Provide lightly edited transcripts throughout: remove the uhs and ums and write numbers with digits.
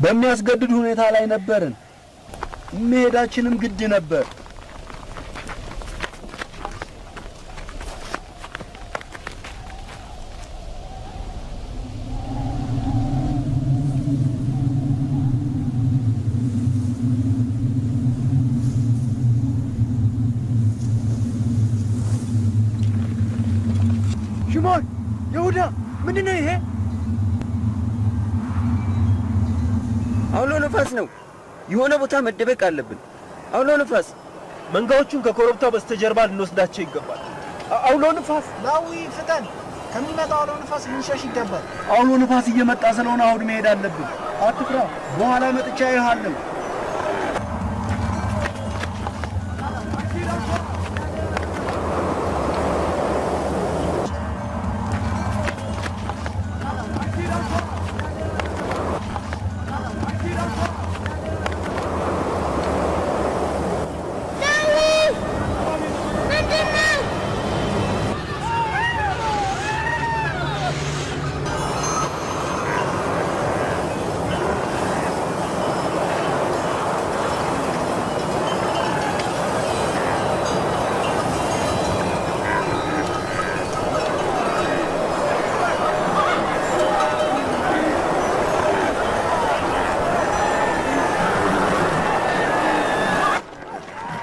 በሚያስገድድ ሁኔታ ላይ ነበርን። መሄዳችንም ግድ ነበር። ሽሞን ይሁዳ ምንድነው ይሄ? አውሎ ነፋስ ነው። የሆነ ቦታ መደበቅ አለብን። አውሎ ነፋስ መንጋዎቹን ከኮረብታው በስተጀርባ ልንወስዳቸው ይገባል። አውሎ ነፋስ ላዊ ፍጠን! ከሚመጣው አውሎ ነፋስ ልንሸሽ ይገባል። አውሎ ነፋስ እየመጣ ስለሆነ አሁን መሄድ አለብን። አትፍራ፣ በኋላ መጥቻ ይሃለሁ።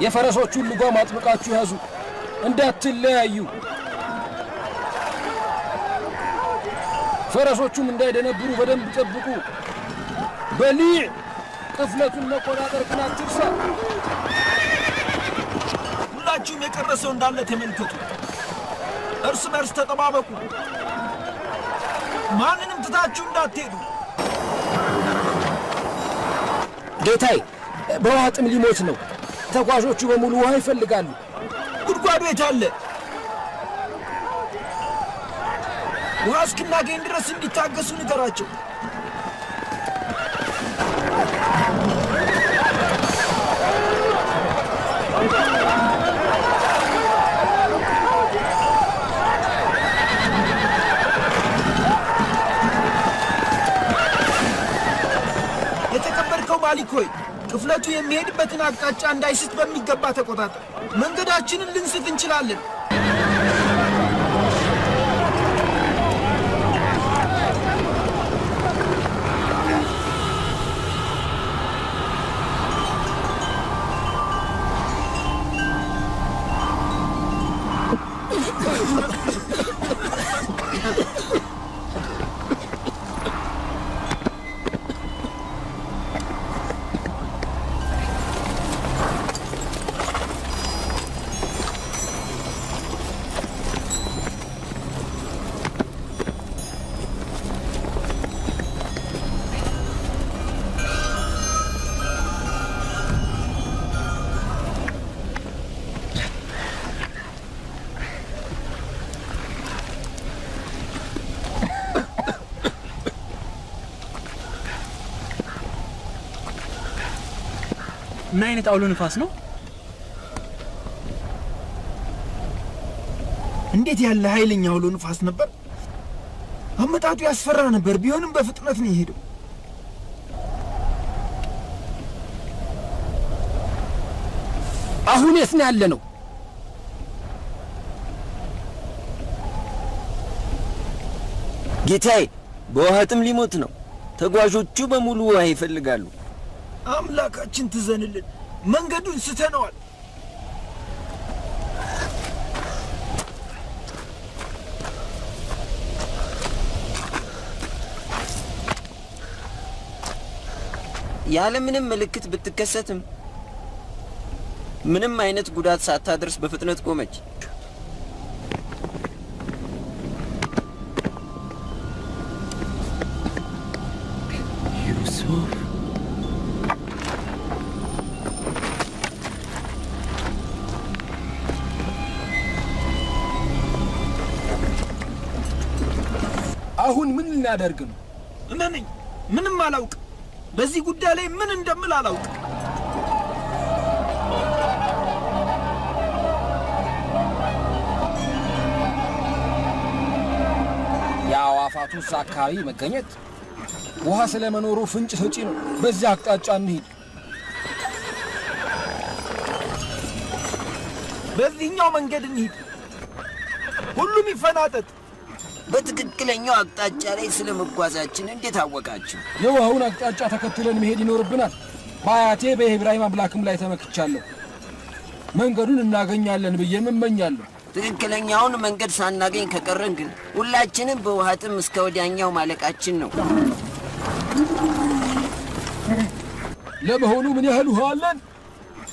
የፈረሶቹን ልጓም አጥብቃችሁ ያዙ፣ እንዳትለያዩ። ፈረሶቹም እንዳይደነብሩ በደንብ ጠብቁ። በሊዕ ቅፍለቱን መቆጣጠር ግን አትርሳ። ሁላችሁም የቀረሰው እንዳለ ተመልከቱ። እርስ በርስ ተጠባበቁ። ማንንም ትታችሁ እንዳትሄዱ። ጌታዬ፣ በውሃ ጥም ሊሞት ነው። ተጓዦቹ በሙሉ ውሃ ይፈልጋሉ። ጉድጓዱ የት አለ? ውሃ እስክናገኝ ድረስ እንዲታገሱ ንገራቸው። የተከበርከው ማሊክ ሆይ፣ ቅፍለቱ የሚሄድበትን አቅጣጫ እንዳይስት በሚገባ ተቆጣጠር። መንገዳችንን ልንስት እንችላለን። ምን አይነት አውሎ ነፋስ ነው? እንዴት ያለ ኃይለኛ አውሎ ነፋስ ነበር! አመጣጡ ያስፈራ ነበር። ቢሆንም በፍጥነት ነው የሄደው። አሁን የት ነው ያለነው? ጌታዬ፣ በውሃ ጥም ሊሞት ነው። ተጓዦቹ በሙሉ ውሃ ይፈልጋሉ። አምላካችን ትዘንልን። መንገዱን ስተነዋል። ያለምንም ምልክት ብትከሰትም ምንም አይነት ጉዳት ሳታደርስ በፍጥነት ቆመች። ዩሱፍ አሁን ምን ልናደርግ ነው? እመነኝ፣ ምንም አላውቅ። በዚህ ጉዳይ ላይ ምን እንደምል አላውቅ። የአዕዋፋቱስ አካባቢ መገኘት ውሃ ስለመኖሩ ፍንጭ ሰጪ ነው። በዚያ አቅጣጫ እንሂድ። በዚህኛው መንገድ እንሂድ። ሁሉም ይፈናጠጥ። በትክክለኛው አቅጣጫ ላይ ስለመጓዛችን እንዴት አወቃችሁ? የውሃውን አቅጣጫ ተከትለን መሄድ ይኖርብናል። በአያቴ በኢብራሂም አምላክም ላይ ተመክቻለሁ። መንገዱን እናገኛለን ብዬ እመኛለሁ። ትክክለኛውን መንገድ ሳናገኝ ከቀረን ግን ሁላችንም በውሃ ጥም እስከ ወዲያኛው ማለቃችን ነው። ለመሆኑ ምን ያህል ውሃ አለን?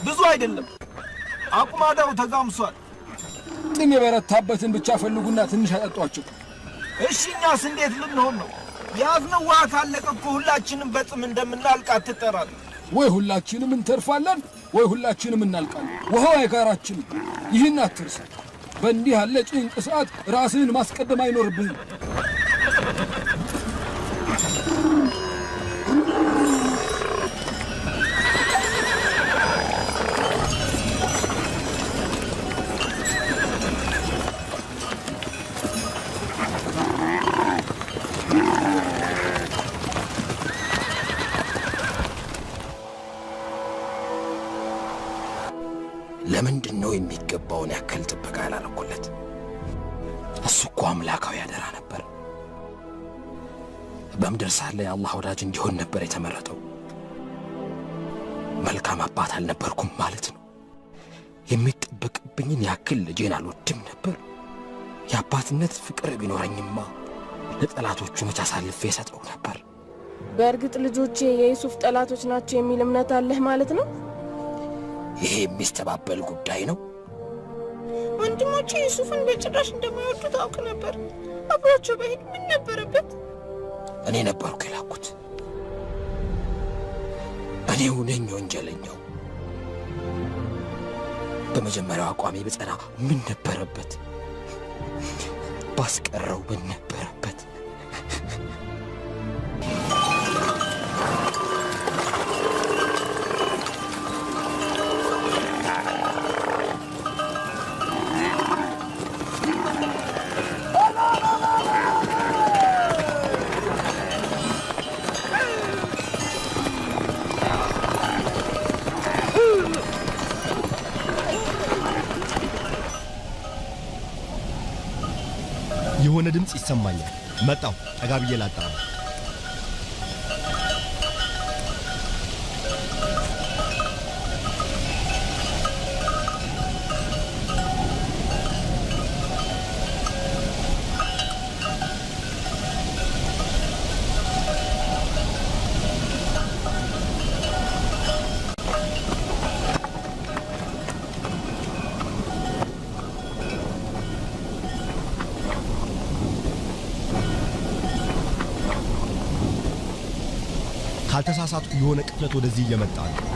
ብዙ አይደለም። አቁማዳው ተጋምሷል። ጥም የበረታበትን ብቻ ፈልጉና ትንሽ አጠጧቸው። እሺ እኛስ እንዴት ልንሆን ነው? ያዝነው ውሃ ካለቀ እኮ ሁላችንም በጥም እንደምናልቅ አትጠራጠር። ወይ ሁላችንም እንተርፋለን ወይ ሁላችንም እናልቃለን። ውሃው የጋራችን ነው። ይህን አትርሳ። በእንዲህ ያለ ጭንቅ ሰዓት ራስህን ማስቀደም አይኖርብህም። ለምንድን ነው የሚገባውን ያክል ጥበቃ ያላረኩለት? እሱ እኮ አምላካዊ አደራ ነበር። በምድር ሳለ የአላህ ወዳጅ እንዲሆን ነበር የተመረጠው። መልካም አባት አልነበርኩም ማለት ነው። የሚጠበቅብኝን ያክል ልጄን አልወድም ነበር። የአባትነት ፍቅር ቢኖረኝማ ለጠላቶቹ መች አሳልፌ የሰጠው ነበር። በእርግጥ ልጆቼ የዩሱፍ ጠላቶች ናቸው የሚል እምነት አለህ ማለት ነው? ይሄ የሚስተባበል ጉዳይ ነው። ወንድሞቼ ዩሱፍን በጭራሽ እንደማይወዱ ታውቅ ነበር። አብሯቸው በሄድ ምን ነበረበት? እኔ ነበርኩ የላኩት። እኔው ነኝ ወንጀለኛው። በመጀመሪያው አቋሜ በጸና ምን ነበረበት? ባስቀረው ምን ነበረበት? የሆነ ድምጽ ይሰማኛል። መጣው ጠጋ ብዬ ላጣራ። ካልተሳሳትኩ የሆነ ቅጥለት ወደዚህ እየመጣ ነው።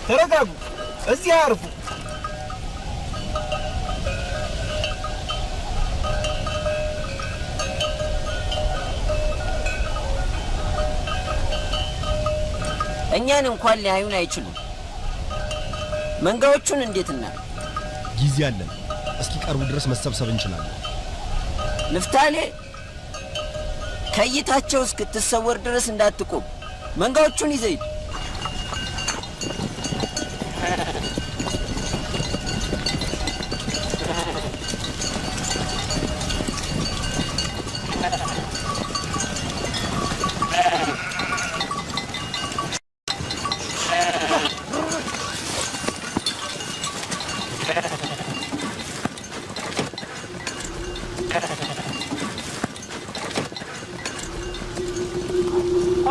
ተረጋጉ፣ እዚህ አርፉ። እኛን እንኳን ሊያዩን አይችሉም። መንጋዎቹን እንዴት እናል? ጊዜ አለን። እስኪ ቀርቡ ድረስ መሰብሰብ እንችላለን። ንፍታሌ ከይታቸው እስክትሰወር ድረስ እንዳትቆም። መንጋዎቹን ይዘይድ።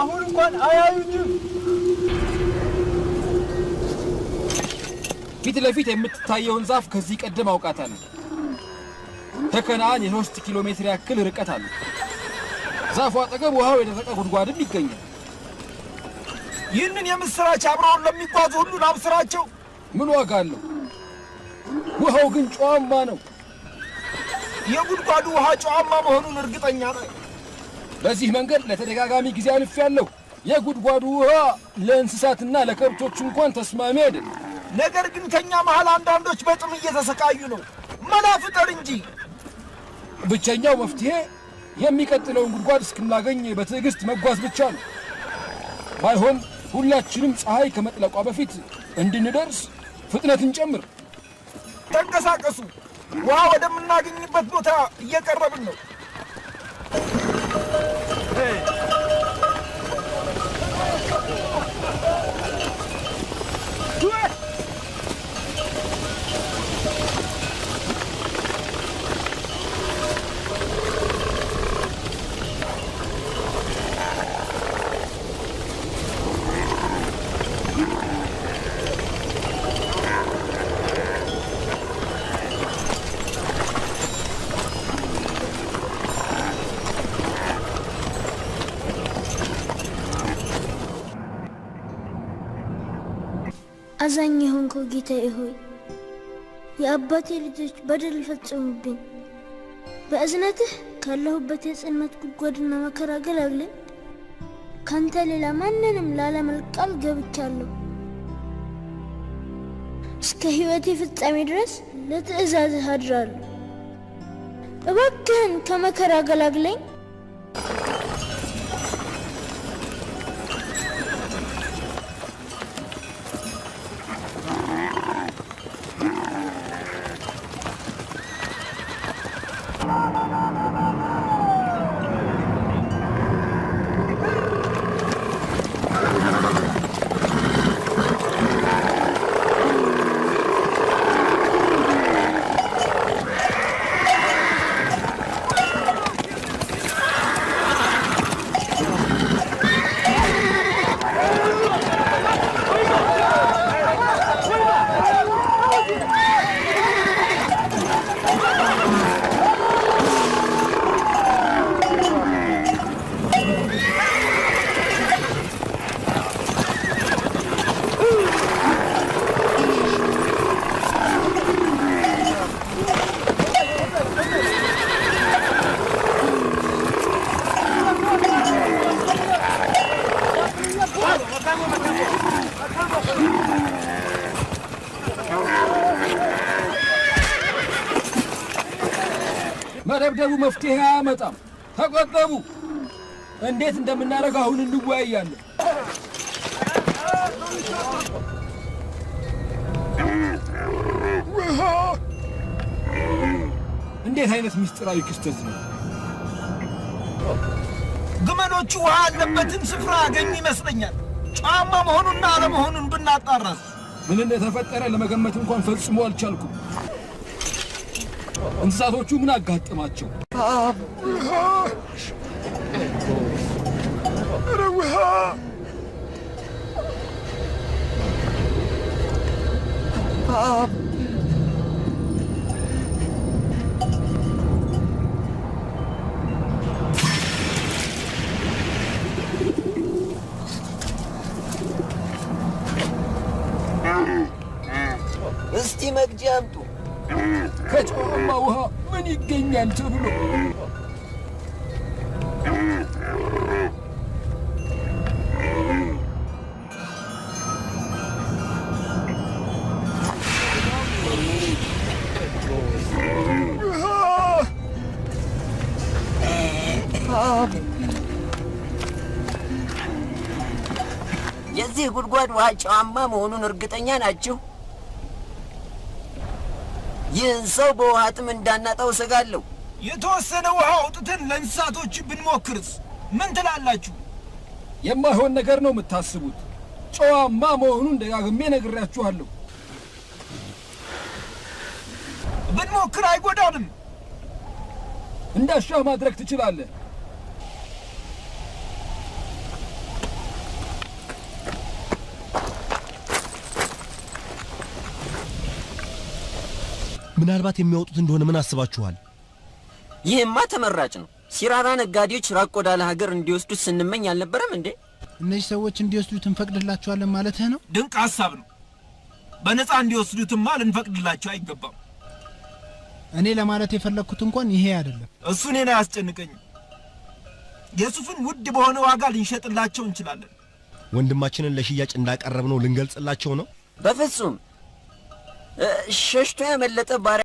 አሁን እንኳን አያዩኝም። ፊት ለፊት የምትታየውን ዛፍ ከዚህ ቀደም አውቃታለሁ። ከከነዓን የ3 ኪሎ ሜትር ያክል ርቀት አለ። ዛፉ አጠገብ ውሃው የደረቀ ጉድጓድም ይገኛል። ይህንን የምስራች አብረውን ለሚጓዙ ሁሉ አብስራቸው። ምን ዋጋ አለው? ውሃው ግን ጨዋማ ነው። የጉድጓዱ ውሃ ጨዋማ መሆኑን እርግጠኛ ነኝ። በዚህ መንገድ ለተደጋጋሚ ጊዜ አልፌያለሁ። የጉድጓዱ ውሃ ለእንስሳትና ለከብቶች እንኳን ተስማሚ አይደለም። ነገር ግን ከኛ መሃል አንዳንዶች በጥም እየተሰቃዩ ነው። መላ ፍጠር እንጂ። ብቸኛው መፍትሄ የሚቀጥለውን ጉድጓድ እስክናገኝ በትዕግስት መጓዝ ብቻ ነው። ባይሆን ሁላችንም ፀሐይ ከመጥለቋ በፊት እንድንደርስ ፍጥነት እንጨምር። ተንቀሳቀሱ። ውሃ ወደምናገኝበት ቦታ እየቀረብን ነው። አዛኝ የሆንከው ጌታዬ ሆይ የአባቴ ልጆች በደል ፈጸሙብኝ። በእዝነትህ ካለሁበት የጽልመት ጉድጓድና መከራ ገላግለኝ። ካንተ ሌላ ማንንም ላለመልቃል ገብቻለሁ። እስከ ሕይወቴ ፍጻሜ ድረስ ለትእዛዝህ አድራለሁ። እባክህን ከመከራ ገላግለኝ። መደብደቡ መፍትሄ አያመጣም። ተቆጠቡ። እንዴት እንደምናደርግ አሁን እንወያያለን። እንዴት አይነት ምስጢራዊ ክስተት ነው! ግመሎቹ ውሃ ያለበትን ስፍራ ያገኙ ይመስለኛል። ጫማ መሆኑና አለመሆኑን ብናጣራስ? ምን እንደተፈጠረ ለመገመት እንኳን ፈጽሞ አልቻልኩም። እንስሳቶቹ ምን አጋጠማቸው? እስቲ መቅጃ አምጡ። ከጨዋማ ውሃ ምን ይገኛል ተብሎ የዚህ ጉድጓድ ውሃ ጨዋማ መሆኑን እርግጠኛ ናችሁ? ይህን ሰው በውሃ ጥም እንዳናጣው እሰጋለሁ። የተወሰነ ውሃ አውጥተን ለእንስሳቶች ብንሞክርስ ምን ትላላችሁ? የማይሆን ነገር ነው የምታስቡት። ጨዋማ መሆኑን ደጋግሜ ነግሬያችኋለሁ። ብንሞክር አይጎዳንም። እንዳሻህ ማድረግ ትችላለህ። ምናልባት የሚያወጡት እንደሆነ ምን አስባችኋል? ይህማ ተመራጭ ነው። ሲራራ ነጋዴዎች ራቅ ወዳለ ሀገር እንዲወስዱት ስንመኝ አልነበረም እንዴ? እነዚህ ሰዎች እንዲወስዱት እንፈቅድላቸዋለን ማለትህ ነው? ድንቅ ሐሳብ ነው። በነፃ እንዲወስዱትማ ልንፈቅድላቸው አይገባም። እኔ ለማለት የፈለኩት እንኳን ይሄ አይደለም። እሱ እኔን አያስጨንቀኝም። የሱፍን ውድ በሆነ ዋጋ ልንሸጥላቸው እንችላለን። ወንድማችንን ለሽያጭ እንዳቀረብነው ልንገልጽላቸው ነው? በፍጹም ሸሽቶ ያመለጠ ባሪያ